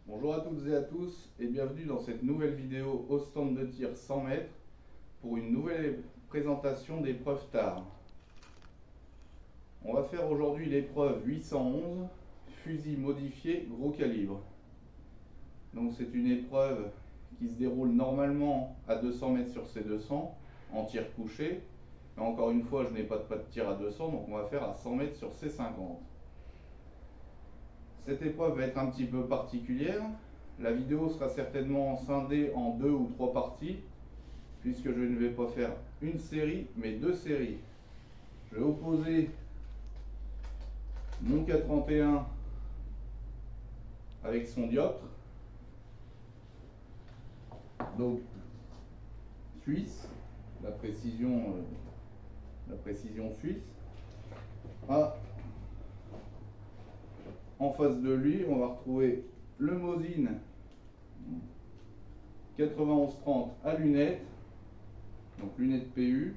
Bonjour à toutes et à tous et bienvenue dans cette nouvelle vidéo au stand de tir 100 mètres pour une nouvelle présentation d'épreuve TAR. On va faire aujourd'hui l'épreuve 811, fusil modifié gros calibre. Donc c'est une épreuve qui se déroule normalement à 200 mètres sur C200 en tir couché. Mais encore une fois, je n'ai pas de tir à 200, donc on va faire à 100 mètres sur C50. Cette épreuve va être un petit peu particulière. La vidéo sera certainement scindée en 2 ou 3 parties, puisque je ne vais pas faire une série, mais 2 séries. Je vais opposer mon K31 avec son dioptre, donc suisse, la précision suisse. En face de lui, on va retrouver le Mosin 9130 à lunettes, donc lunettes PU,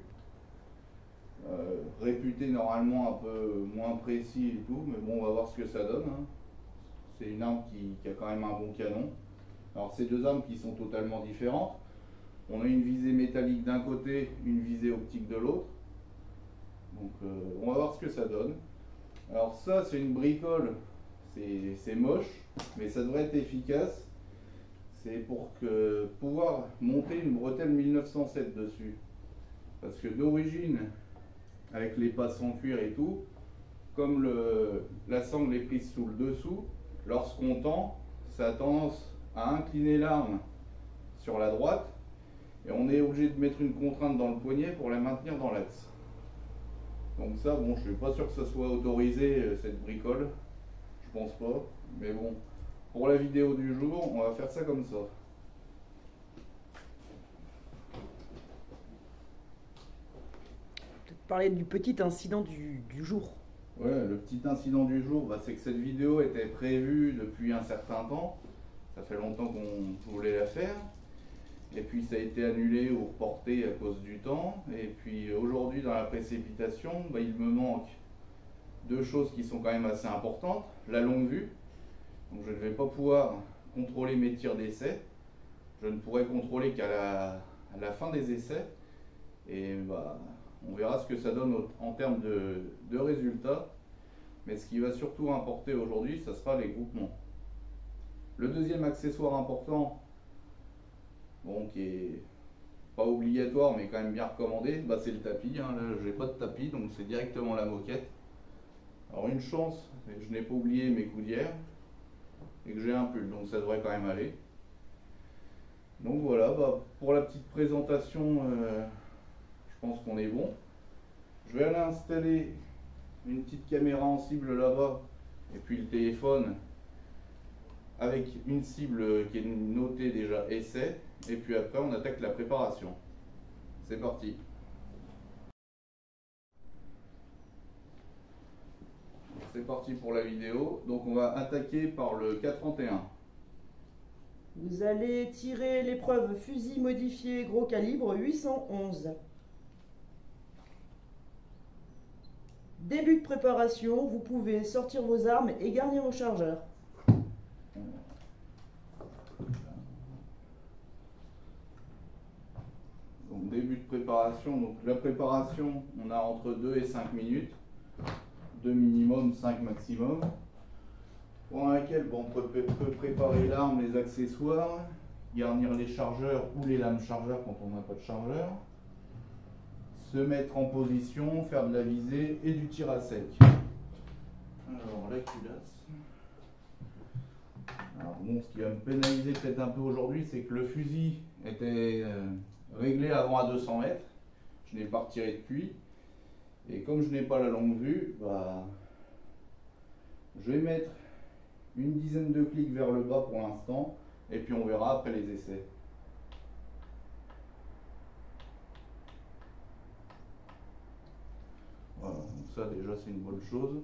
réputé normalement un peu moins précis et tout, mais bon, on va voir ce que ça donne. C'est une arme qui a quand même un bon canon. Alors c'est deux armes qui sont totalement différentes. On a une visée métallique d'un côté, une visée optique de l'autre. Donc on va voir ce que ça donne. Alors ça, c'est une bricole. C'est moche, mais ça devrait être efficace. C'est pour pouvoir monter une bretelle 1907 dessus. Parce que d'origine, avec les passes en cuir et tout, comme la sangle est prise sous le dessous, lorsqu'on tend, ça a tendance à incliner l'arme sur la droite. Et on est obligé de mettre une contrainte dans le poignet pour la maintenir dans l'axe. Donc ça, bon, je suis pas sûr que ça soit autorisé, cette bricole. Je pense pas, mais bon, pour la vidéo du jour, on va faire ça comme ça. Peut-être parler du petit incident du jour. Ouais, le petit incident du jour, c'est que cette vidéo était prévue depuis un certain temps. Ça fait longtemps qu'on voulait la faire. Et puis ça a été annulé ou reporté à cause du temps. Et puis aujourd'hui, dans la précipitation, il me manque deux choses qui sont quand même assez importantes. La longue vue. Donc je ne vais pas pouvoir contrôler mes tirs d'essai. Je ne pourrai contrôler qu'à la fin des essais. Et on verra ce que ça donne en termes de résultats. Mais ce qui va surtout importer aujourd'hui, ça sera les groupements. Le deuxième accessoire important, qui est pas obligatoire mais quand même bien recommandé, c'est le tapis. Là, j'ai pas de tapis, donc c'est directement la moquette. Alors une chance, je n'ai pas oublié mes coudières et que j'ai un pull, donc ça devrait quand même aller. Donc voilà, pour la petite présentation, je pense qu'on est bon. Je vais aller installer une petite caméra en cible là-bas et puis le téléphone avec une cible qui est notée déjà essai, et puis après on attaque la préparation. C'est parti. C'est parti pour la vidéo. Donc on va attaquer par le K31. Vous allez tirer l'épreuve fusil modifié gros calibre 811. Début de préparation, vous pouvez sortir vos armes et garnir vos chargeurs. Donc début de préparation. Donc la préparation, on a entre 2 et 5 minutes. 2 minimum, 5 maximum, pendant laquelle on peut préparer l'arme, les accessoires, garnir les chargeurs ou les lames chargeurs quand on n'a pas de chargeur, se mettre en position, faire de la visée et du tir à sec. Alors la culasse. Alors bon, ce qui va me pénaliser peut-être un peu aujourd'hui, c'est que le fusil était réglé avant à 200 mètres, je n'ai pas retiré depuis. Et comme je n'ai pas la longue vue, je vais mettre une dizaine de clics vers le bas pour l'instant, et puis on verra après les essais. Voilà, donc ça déjà c'est une bonne chose.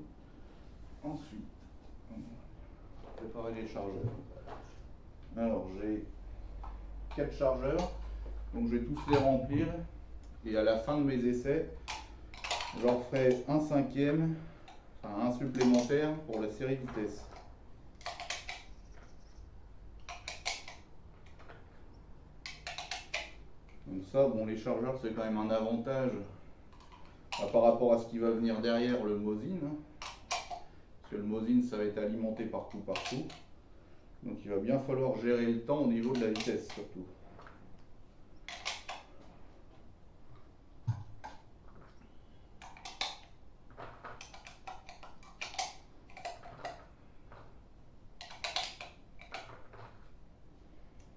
Ensuite, on va préparer les chargeurs. Alors j'ai 4 chargeurs, donc je vais tous les remplir, et à la fin de mes essais, j'en ferai un cinquième, un supplémentaire pour la série vitesse. ça, bon, les chargeurs, c'est quand même un avantage par rapport à ce qui va venir derrière le Mosin. Parce que le Mosin, ça va être alimenté partout. Donc il va bien falloir gérer le temps au niveau de la vitesse surtout.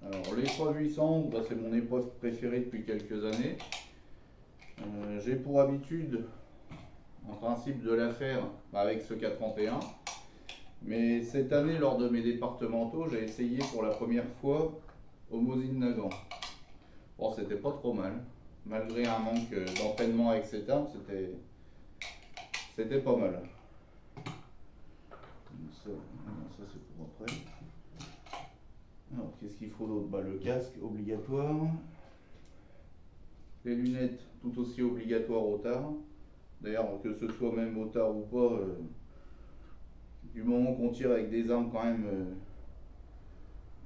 Alors l'épreuve 800, bah, c'est mon épreuve préférée depuis quelques années. J'ai pour habitude en principe de la faire avec ce K31. Mais cette année, lors de mes départementaux, j'ai essayé pour la première fois au Mosin Nagant. Bon, c'était pas trop mal. Malgré un manque d'entraînement avec cette arme, c'était pas mal. Ça c'est pour après. Alors, qu'est-ce qu'il faut d'autre? Bah, le casque, obligatoire. Les lunettes, tout aussi obligatoires au tard. D'ailleurs, que ce soit même au tard ou pas, du moment qu'on tire avec des armes quand même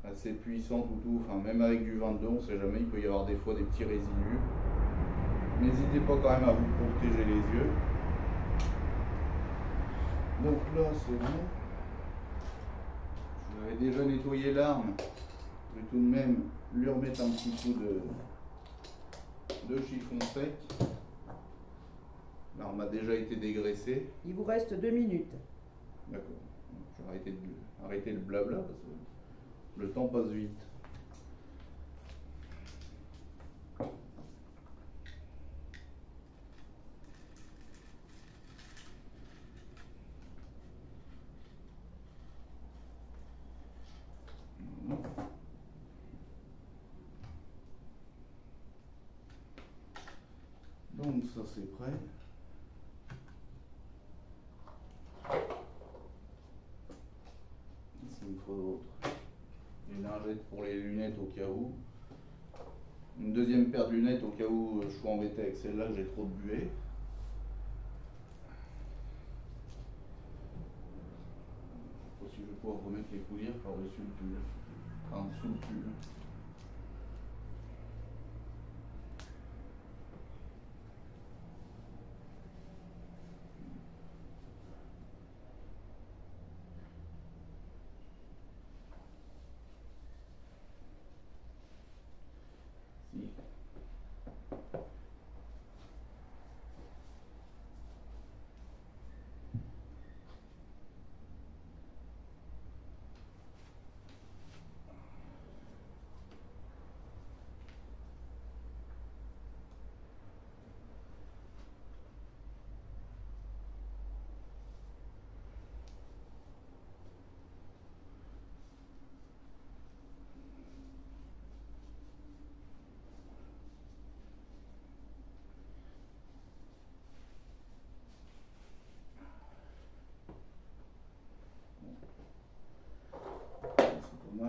assez puissantes ou tout, enfin même avec du 22, on sait jamais, il peut y avoir des fois des petits résidus. N'hésitez pas quand même à vous protéger les yeux. Donc là c'est bon. J'avais déjà nettoyé l'arme. Je vais tout de même lui remettre un petit coup de chiffon sec. L'arme a déjà été dégraissée. Il vous reste 2 minutes. D'accord. Je vais arrêter le blabla parce que le temps passe vite. Donc ça c'est prêt. Il me faut d'autres. Une lingette pour les lunettes au cas où. Une deuxième paire de lunettes au cas où je suis embêté avec celle-là, j'ai trop de buée. Si je vais pouvoir remettre les coulières par-dessus le pull. Enfin, sous le pull. Un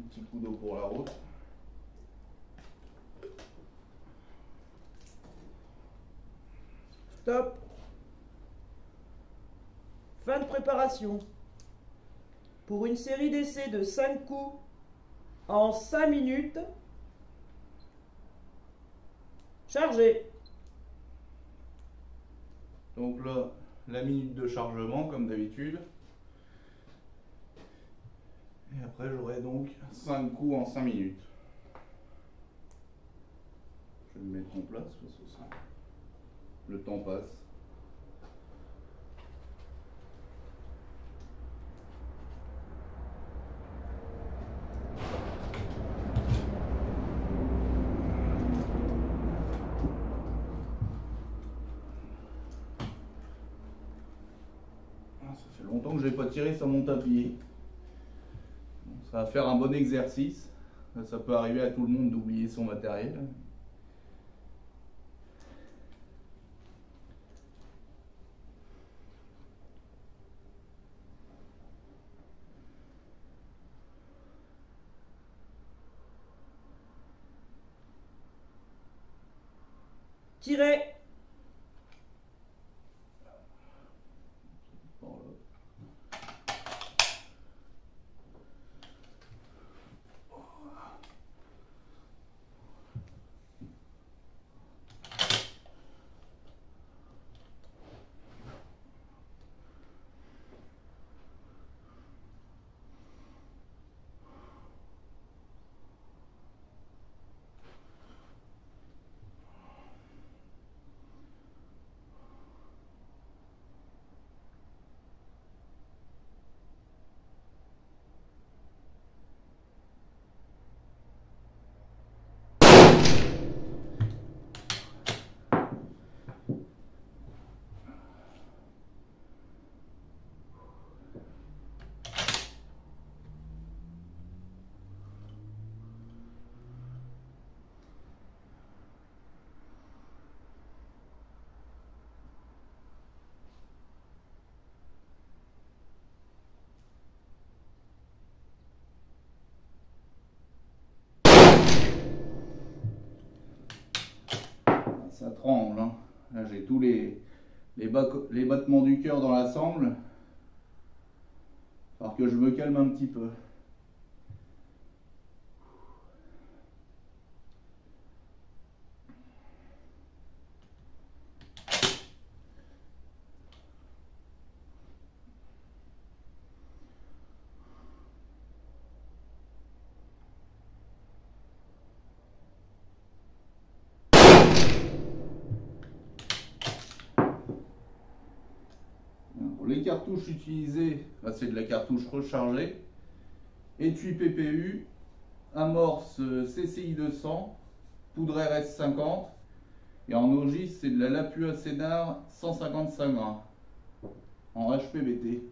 petit coup d'eau pour la route. Stop. Fin de préparation. Pour une série d'essais de 5 coups en 5 minutes. Chargez. Donc là, la minute de chargement comme d'habitude. Et après j'aurai donc 5 coups en 5 minutes. Je vais me mettre en place parce que ça, le temps passe. Ça fait longtemps que je n'ai pas tiré sur mon tapis. Ça va faire un bon exercice. Ça peut arriver à tout le monde d'oublier son matériel. Tirez. Ça tremble, hein. Là j'ai tous les battements du cœur dans la sangle. Alors que je me calme un petit peu. Les cartouches utilisées, c'est de la cartouche rechargée, étui PPU, amorce CCI 200, poudre RS 50 et en ogis c'est de la Lapua Sénard 155 grammes en HPBT.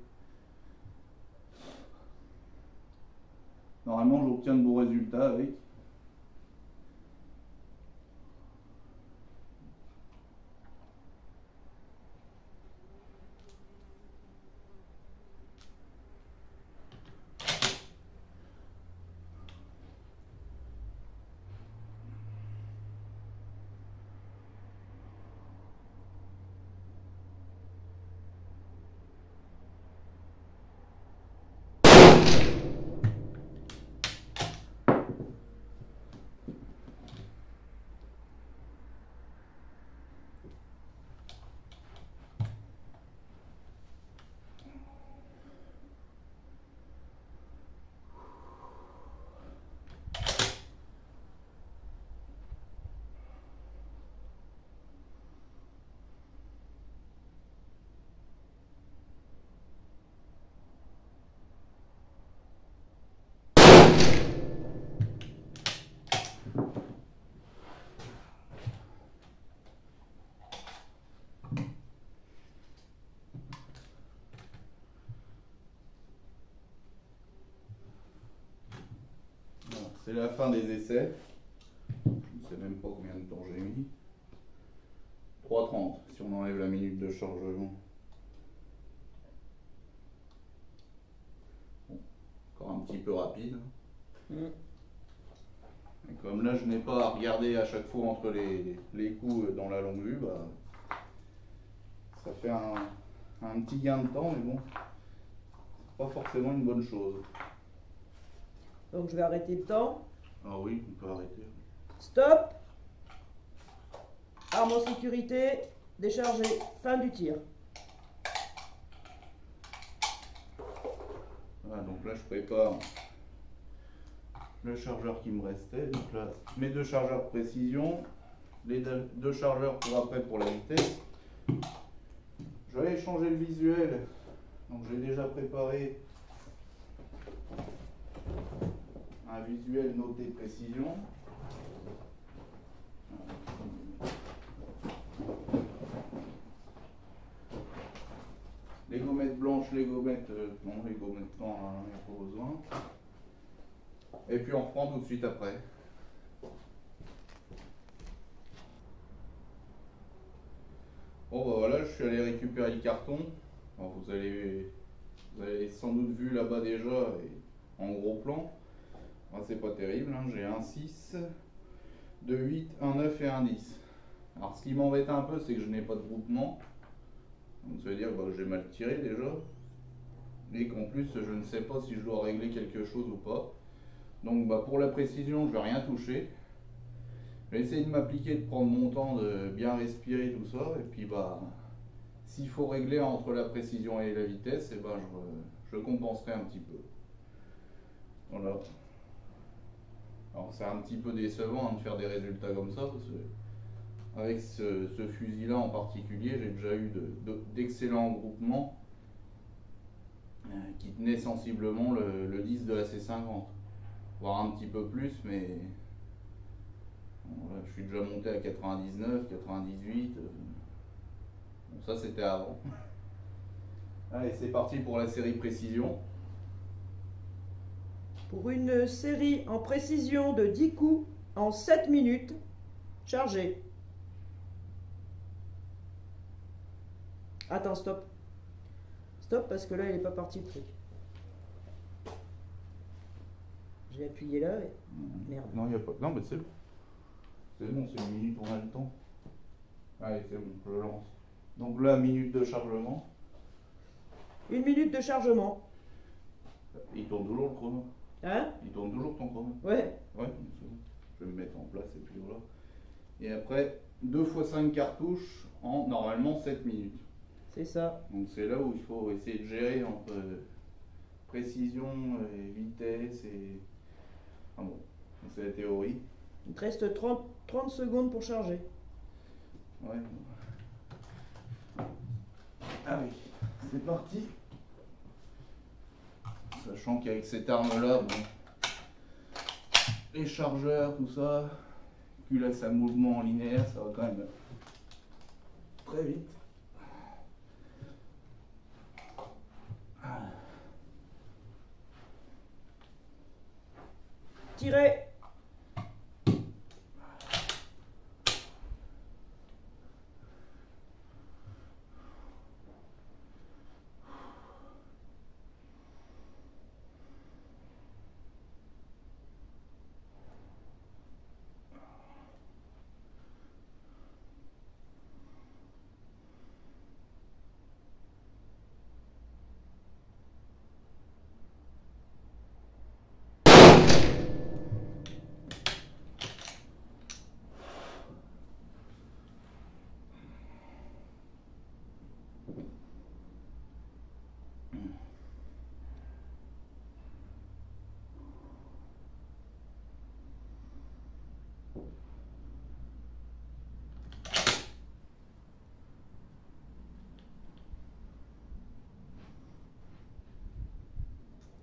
Normalement j'obtiens de bons résultats avec. C'est la fin des essais. Je ne sais même pas combien de temps j'ai mis. 3:30 si on enlève la minute de chargement. Bon, encore un petit peu rapide. Et comme là je n'ai pas à regarder à chaque fois entre les coups dans la longue vue, bah, ça fait un petit gain de temps, mais bon, c'est pas forcément une bonne chose. Donc je vais arrêter le temps. Ah oui, on peut arrêter. Stop. Arme en sécurité. Déchargé. Fin du tir. Voilà, donc là je prépare le chargeur qui me restait. Donc là, mes deux chargeurs de précision, les deux chargeurs pour après pour la vitesse. Je vais aller changer le visuel. Donc j'ai déjà préparé un visuel noté précision. Les gommettes blanches, les gommettes, non, les gommettes blanches, il n'y a pas besoin. Et puis on reprend tout de suite après. Bon bah voilà, je suis allé récupérer le carton. Alors, vous avez sans doute vu là-bas déjà, et en gros plan. C'est pas terrible, hein. J'ai un 6, 2 8, un 9 et un 10. Alors ce qui m'embête un peu, c'est que je n'ai pas de groupement. Donc ça veut dire que j'ai mal tiré déjà. Et qu'en plus je ne sais pas si je dois régler quelque chose ou pas. Donc pour la précision, je vais rien toucher. Je vais essayer de m'appliquer, de prendre mon temps, de bien respirer tout ça. Et puis s'il faut régler entre la précision et la vitesse, et je compenserai un petit peu. Voilà. Alors c'est un petit peu décevant, hein, de faire des résultats comme ça, parce que avec ce fusil là en particulier, j'ai déjà eu d'excellents groupements qui tenaient sensiblement le 10 de la C50, voire un petit peu plus, mais bon, là, je suis déjà monté à 99, 98, bon, ça c'était avant. Allez, c'est parti pour la série précision. Pour une série en précision de 10 coups en 7 minutes, chargé. Attends, stop. Stop parce que là, il n'est pas parti le truc. J'ai appuyé là et... Merde. Non, il n'y a pas. Non, mais c'est bon. C'est bon, c'est une minute, on a le temps. Allez, c'est bon, je lance. Donc là, minute de chargement. 1 minute de chargement. Il tourne toujours le chrono. Hein? Il tourne toujours ton chrono. Ouais. Ouais, c'est bon. Je vais me mettre en place et puis voilà. Et après, 2 x 5 cartouches en normalement 7 minutes. C'est ça. Donc c'est là où il faut essayer de gérer entre précision et vitesse et... Enfin bon, c'est la théorie. Il te reste 30 secondes pour charger. Ouais. Ah oui, c'est parti. Sachant qu'avec cette arme-là, bon, les chargeurs, tout ça, puis là, c'est un mouvement en linéaire, ça va quand même très vite. Tirez.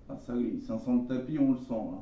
Ah, ça glisse, ça sent le tapis, on le sent là.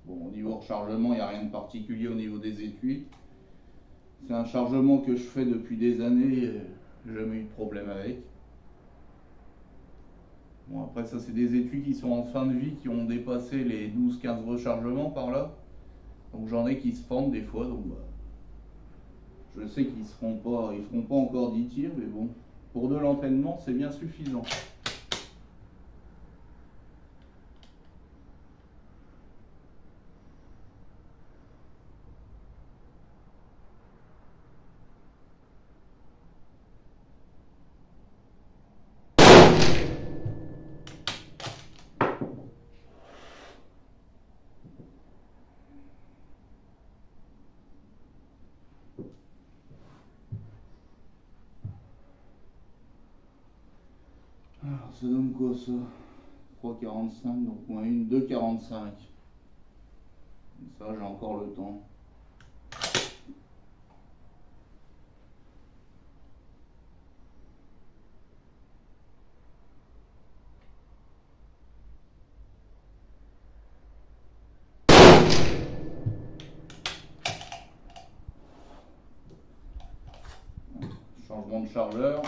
Bon, au niveau rechargement, il n'y a rien de particulier au niveau des étuis. C'est un chargement que je fais depuis des années, et j'ai jamais eu de problème avec. Bon, après ça, c'est des étuis qui sont en fin de vie, qui ont dépassé les 12-15 rechargements par là. Donc j'en ai qui se fendent des fois, donc bah, je sais qu'ils feront pas encore 10 tirs, mais bon, pour de l'entraînement, c'est bien suffisant. Alors, ça donne quoi ça? 3,45, donc moins une, 2,45. Ça, j'ai encore le temps. Changement de chargeur.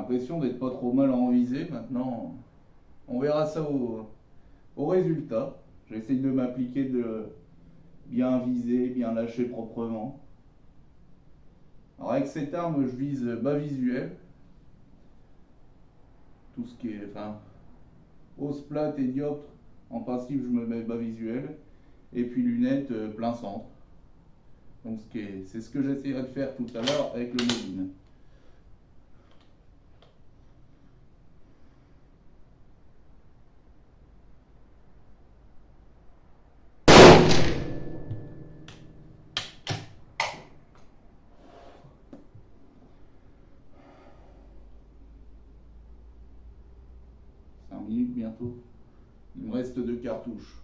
l'impression d'être pas trop mal en visée. Maintenant, on verra ça au résultat. J'essaye de m'appliquer de bien viser, bien lâcher proprement. Alors avec cette arme, je vise bas visuel. Tout ce qui est, enfin, hausse plate et dioptre, en principe je me mets bas visuel. Et puis lunettes plein centre. Donc c'est ce que j'essaierai de faire tout à l'heure avec le Mosin. Minutes bientôt. Il me reste 2 cartouches.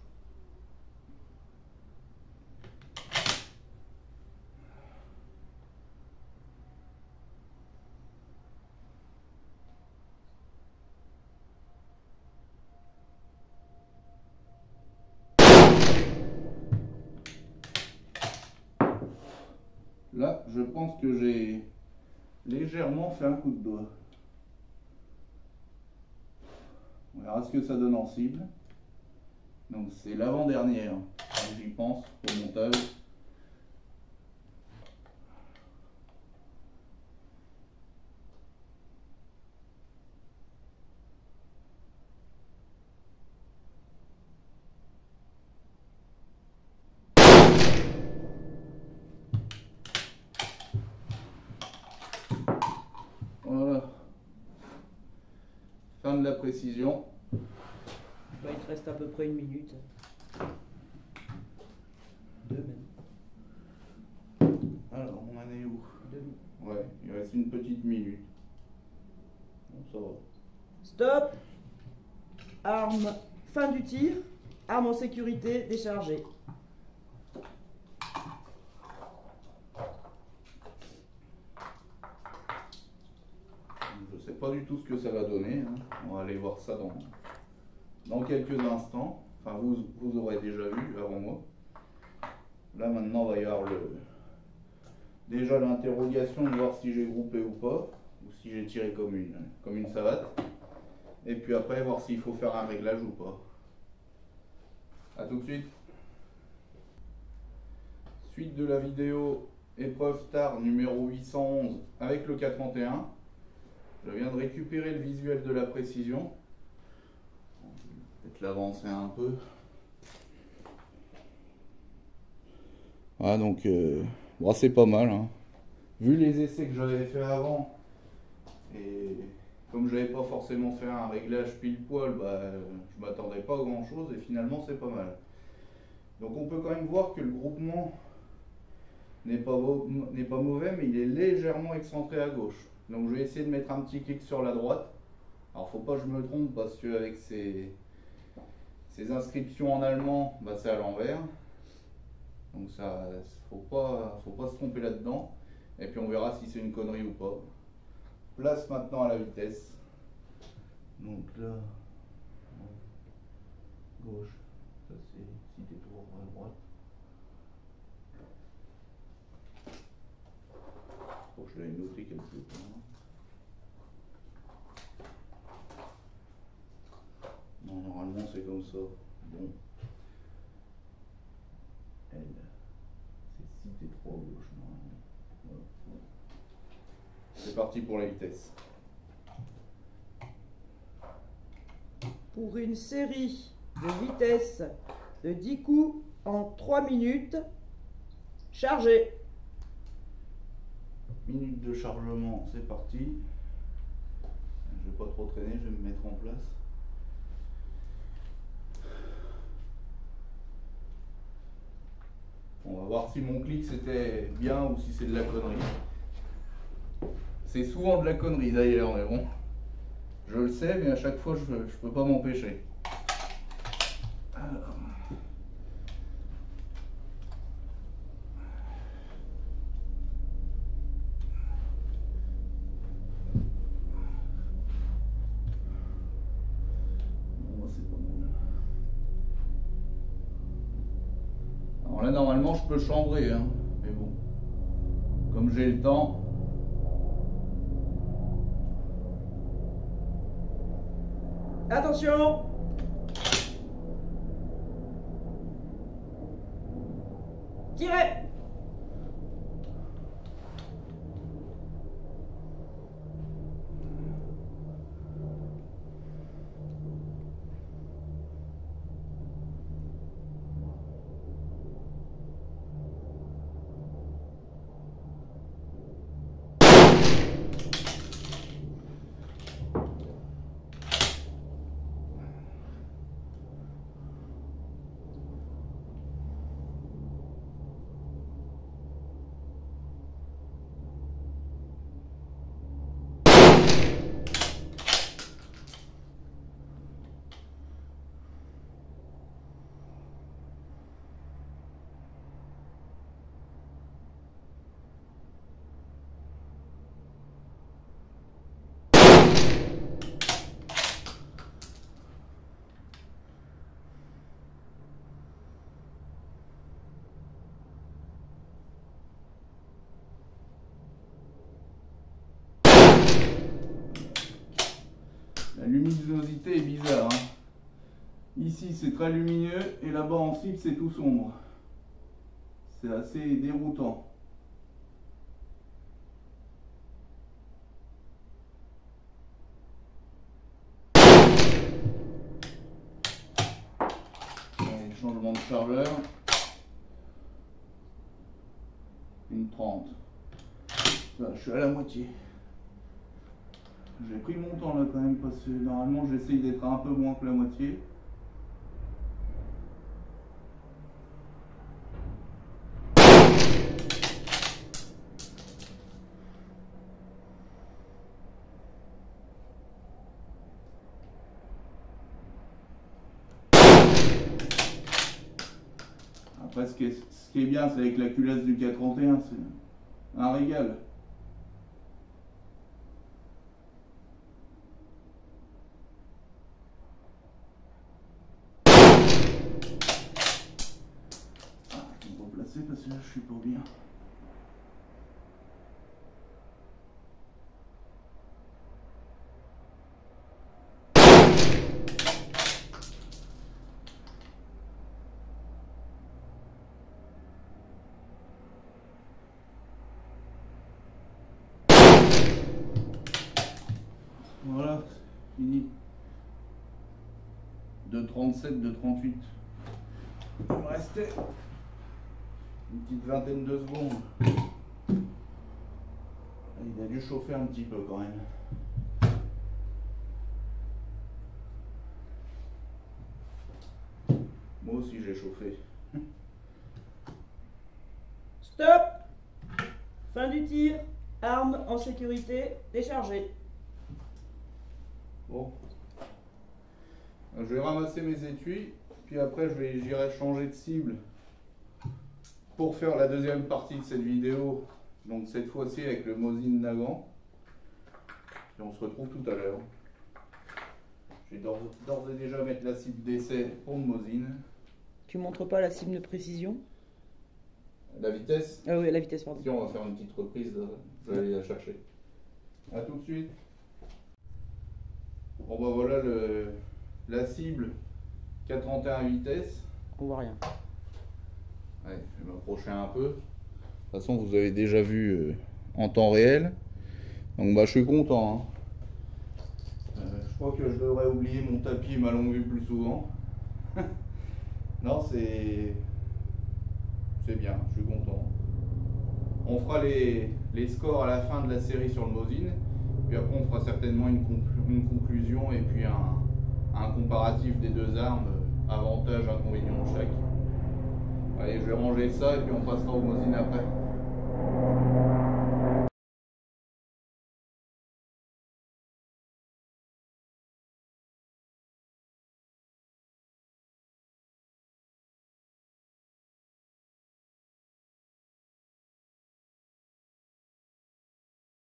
Là, je pense que j'ai légèrement fait un coup de doigt. On verra ce que ça donne en cible. Donc c'est l'avant-dernière, j'y pense, au montage. Voilà. Fin de la précision. Là, il te reste à peu près 1 minute. 2 même. Alors, on en est où? 2. Ouais, il reste une petite minute. Bon, ça va. Stop. Arme, fin du tir. Arme en sécurité, déchargée. Je sais pas du tout ce que ça va donner. Hein. On va aller voir ça dans quelques instants. Enfin, vous aurez déjà vu avant moi. Là, maintenant, il va y avoir déjà l'interrogation de voir si j'ai groupé ou pas, ou si j'ai tiré comme une savate. Et puis après, voir s'il faut faire un réglage ou pas. A tout de suite. Suite de la vidéo épreuve star numéro 811 avec le K31. Je viens de récupérer le visuel de la précision. Je vais peut-être l'avancer un peu. Voilà, donc bon, c'est pas mal. Hein. Vu les essais que j'avais fait avant, et comme je n'avais pas forcément fait un réglage pile poil, bah, je m'attendais pas à grand chose et finalement c'est pas mal. Donc on peut quand même voir que le groupement n'est pas mauvais, mais il est légèrement excentré à gauche. Donc je vais essayer de mettre un petit kick sur la droite. Alors faut pas que je me trompe parce qu'avec ces inscriptions en allemand, bah, c'est à l'envers. Donc ça, faut pas se tromper là-dedans. Et puis on verra si c'est une connerie ou pas. Place maintenant à la vitesse. Donc là, gauche, ça c'est si t'es toujours à droite. Faut que je l'avais noté quelque part. Non, normalement c'est comme ça. Bon. Elle, c'est si t'es trop à gauche. Voilà. C'est parti pour la vitesse. Pour une série de vitesse de 10 coups en 3 minutes, chargé. Minute de chargement, c'est parti. Je vais pas trop traîner, je vais me mettre en place. On va voir si mon clic c'était bien ou si c'est de la connerie. C'est souvent de la connerie d'ailleurs, mais bon. Je le sais, mais à chaque fois je peux pas m'empêcher. Alors. Bon, c'est pas mal. Alors là, normalement, je peux chambrer, hein, mais bon. Comme j'ai le temps. Attention! Tirez! La luminosité est bizarre. Hein. Ici c'est très lumineux et là-bas en cible c'est tout sombre. C'est assez déroutant. Allez, changement de chargeur. Une 30. Là, je suis à la moitié. J'ai pris mon temps là quand même parce que normalement j'essaye d'être un peu moins que la moitié. Après ce qui est bien c'est avec la culasse du K31, c'est un régal. Parce que là je suis pas bien. Voilà, fini. De 37, de 38. Il me restait une petite vingtaine de secondes. Il a dû chauffer un petit peu quand même. Moi aussi j'ai chauffé. Stop! Fin du tir. Arme en sécurité déchargée. Bon. Je vais ramasser mes étuis, puis après j'irai changer de cible. Pour faire la deuxième partie de cette vidéo, donc cette fois-ci avec le Mosin Nagant. Et on se retrouve tout à l'heure. Je vais d'ores et déjà mettre la cible d'essai pour le Mosin. Tu montres pas la cible de précision? La vitesse? Ah oui, la vitesse, pardon. Si on va faire une petite reprise, je vais aller la chercher. A tout de suite. Bon bah voilà la cible K31 à vitesse. On voit rien. Ouais, je vais m'approcher un peu. De toute façon, vous avez déjà vu en temps réel. Donc, bah, je suis content. Hein. Je crois que je devrais oublier mon tapis et ma longue vue plus souvent. Non, c'est bien, je suis content. On fera les scores à la fin de la série sur le Mosin. Puis après, on fera certainement une conclusion et puis un comparatif des deux armes, avantages, inconvénients de chaque. Allez, je vais ranger ça et puis on passera au Mosin après.